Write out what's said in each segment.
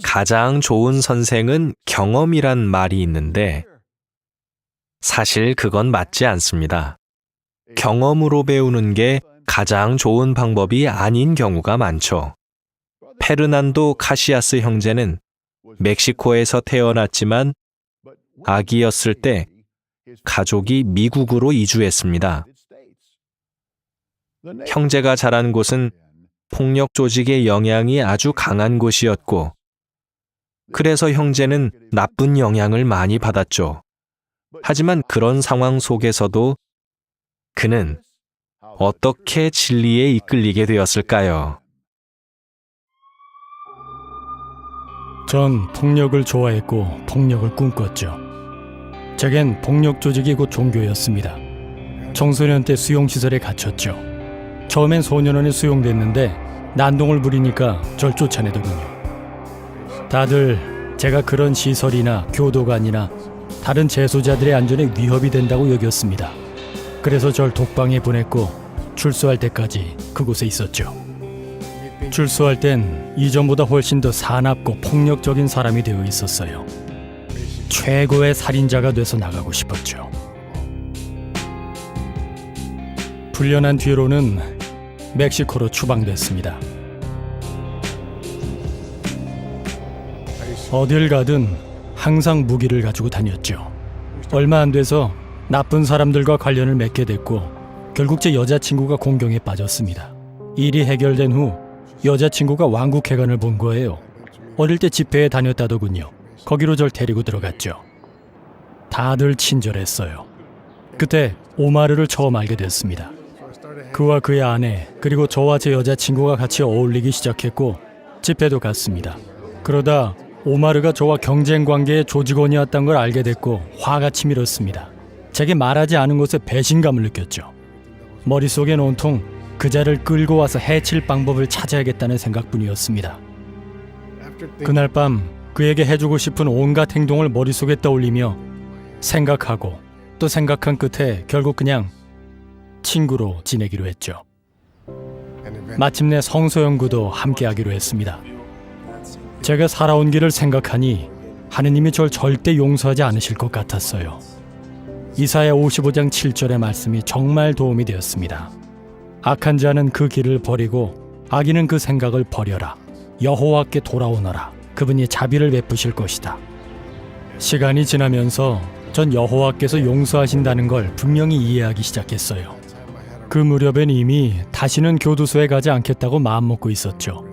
가장 좋은 선생은 경험이란 말이 있는데 사실 그건 맞지 않습니다. 경험으로 배우는 게 가장 좋은 방법이 아닌 경우가 많죠. 페르난도 카시아스 형제는 멕시코에서 태어났지만 아기였을 때 가족이 미국으로 이주했습니다. 형제가 자란 곳은 폭력 조직의 영향이 아주 강한 곳이었고, 그래서 형제는 나쁜 영향을 많이 받았죠. 하지만 그런 상황 속에서도 그는 어떻게 진리에 이끌리게 되었을까요? 전 폭력을 좋아했고 폭력을 꿈꿨죠. 제겐 폭력 조직이 곧 종교였습니다. 청소년 때 수용시설에 갇혔죠. 처음엔 소년원에 수용됐는데 난동을 부리니까 절 쫓아내더군요. 다들 제가 그런 시설이나 교도관이나 다른 재소자들의 안전에 위협이 된다고 여겼습니다. 그래서 절 독방에 보냈고 출소할 때까지 그곳에 있었죠. 출소할 땐 이전보다 훨씬 더 사납고 폭력적인 사람이 되어 있었어요. 최고의 살인자가 돼서 나가고 싶었죠. 풀려난 뒤로는 멕시코로 추방됐습니다. 어딜 가든 항상 무기를 가지고 다녔죠. 얼마 안 돼서 나쁜 사람들과 관련을 맺게 됐고 결국 제 여자친구가 공경에 빠졌습니다. 일이 해결된 후 여자친구가 왕국회관을 본 거예요. 어릴 때 집회에 다녔다더군요. 거기로 절 데리고 들어갔죠. 다들 친절했어요. 그때 오마르를 처음 알게 됐습니다. 그와 그의 아내 그리고 저와 제 여자친구가 같이 어울리기 시작했고 집회도 갔습니다. 그러다 오마르가 저와 경쟁 관계의 조직원이었던 걸 알게 됐고 화가 치밀었습니다. 제게 말하지 않은 것에 배신감을 느꼈죠. 머릿속엔 온통 그자를 끌고 와서 해칠 방법을 찾아야겠다는 생각뿐이었습니다. 그날 밤 그에게 해주고 싶은 온갖 행동을 머릿속에 떠올리며 생각하고 또 생각한 끝에 결국 그냥 친구로 지내기로 했죠. 마침내 성소연구도 함께 하기로 했습니다. 제가 살아온 길을 생각하니 하느님이 절 절대 용서하지 않으실 것 같았어요. 이사야 55장 7절의 말씀이 정말 도움이 되었습니다. 악한 자는 그 길을 버리고 악인은 그 생각을 버려라. 여호와께 돌아오너라. 그분이 자비를 베푸실 것이다. 시간이 지나면서 전 여호와께서 용서하신다는 걸 분명히 이해하기 시작했어요. 그 무렵엔 이미 다시는 교도소에 가지 않겠다고 마음먹고 있었죠.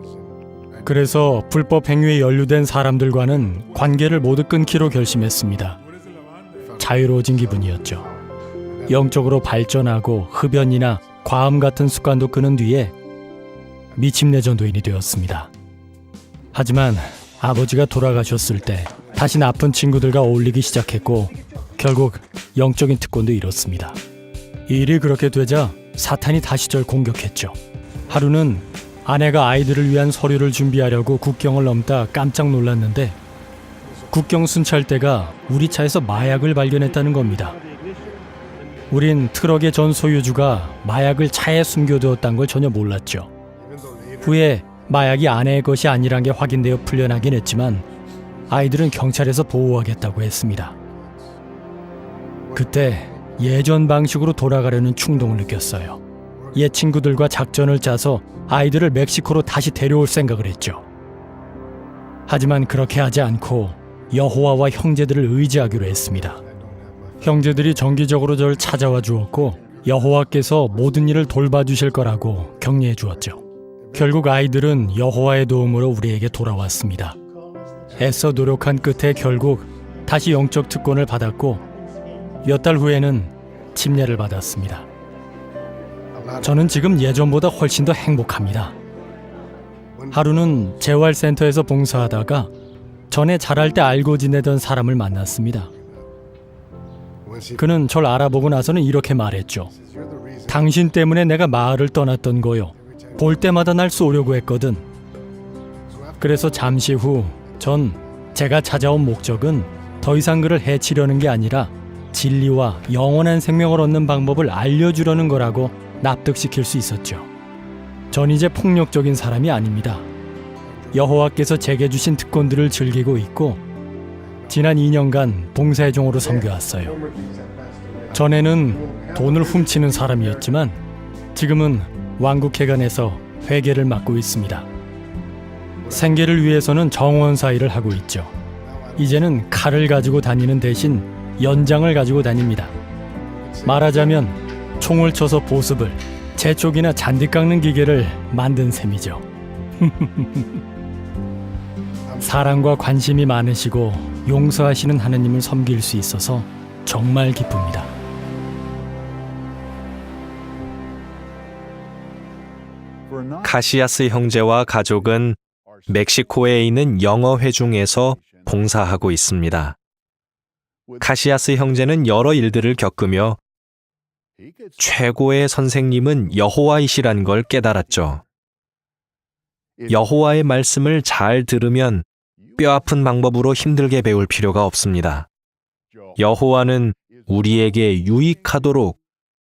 그래서 불법 행위에 연루된 사람들과는 관계를 모두 끊기로 결심했습니다. 자유로워진 기분이었죠. 영적으로 발전하고 흡연이나 과음 같은 습관도 끊은 뒤에 미침내 전도인이 되었습니다. 하지만 아버지가 돌아가셨을 때 다시 나쁜 친구들과 어울리기 시작했고 결국 영적인 특권도 잃었습니다. 일이 그렇게 되자 사탄이 다시 절 공격했죠. 하루는 아내가 아이들을 위한 서류를 준비하려고 국경을 넘다 깜짝 놀랐는데 국경 순찰대가 우리 차에서 마약을 발견했다는 겁니다. 우린 트럭의 전 소유주가 마약을 차에 숨겨두었다는 걸 전혀 몰랐죠. 후에 마약이 아내의 것이 아니란 게 확인되어 풀려나긴 했지만 아이들은 경찰에서 보호하겠다고 했습니다. 그때 예전 방식으로 돌아가려는 충동을 느꼈어요. 옛 친구들과 작전을 짜서 아이들을 멕시코로 다시 데려올 생각을 했죠. 하지만 그렇게 하지 않고 여호와와 형제들을 의지하기로 했습니다. 형제들이 정기적으로 저를 찾아와 주었고 여호와께서 모든 일을 돌봐주실 거라고 격려해 주었죠. 결국 아이들은 여호와의 도움으로 우리에게 돌아왔습니다. 애써 노력한 끝에 결국 다시 영적 특권을 받았고 몇 달 후에는 침례를 받았습니다. 저는 지금 예전보다 훨씬 더 행복합니다. 하루는 재활센터에서 봉사하다가 전에 자랄 때 알고 지내던 사람을 만났습니다. 그는 절 알아보고 나서는 이렇게 말했죠. 당신 때문에 내가 마을을 떠났던 거요. 볼 때마다 날 쏘려고 했거든. 그래서 잠시 후 전 제가 찾아온 목적은 더 이상 그를 해치려는 게 아니라 진리와 영원한 생명을 얻는 방법을 알려주려는 거라고 납득시킬 수 있었죠. 전 이제 폭력적인 사람이 아닙니다. 여호와께서 제게 주신 특권들을 즐기고 있고 지난 2년간 봉사의 종으로 섬겨왔어요. 전에는 돈을 훔치는 사람이었지만 지금은 왕국회관에서 회계를 맡고 있습니다. 생계를 위해서는 정원사 일을 하고 있죠. 이제는 칼을 가지고 다니는 대신 연장을 가지고 다닙니다. 말하자면 총을 쳐서 보습을, 재촉이나 잔디 깎는 기계를 만든 셈이죠. 사랑과 관심이 많으시고 용서하시는 하느님을 섬길 수 있어서 정말 기쁩니다. 카시아스 형제와 가족은 멕시코에 있는 영어 회중에서 봉사하고 있습니다. 카시아스 형제는 여러 일들을 겪으며 최고의 선생님은 여호와이시란 걸 깨달았죠. 여호와의 말씀을 잘 들으면 뼈아픈 방법으로 힘들게 배울 필요가 없습니다. 여호와는 우리에게 유익하도록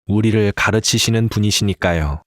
우리를 가르치시는 분이시니까요.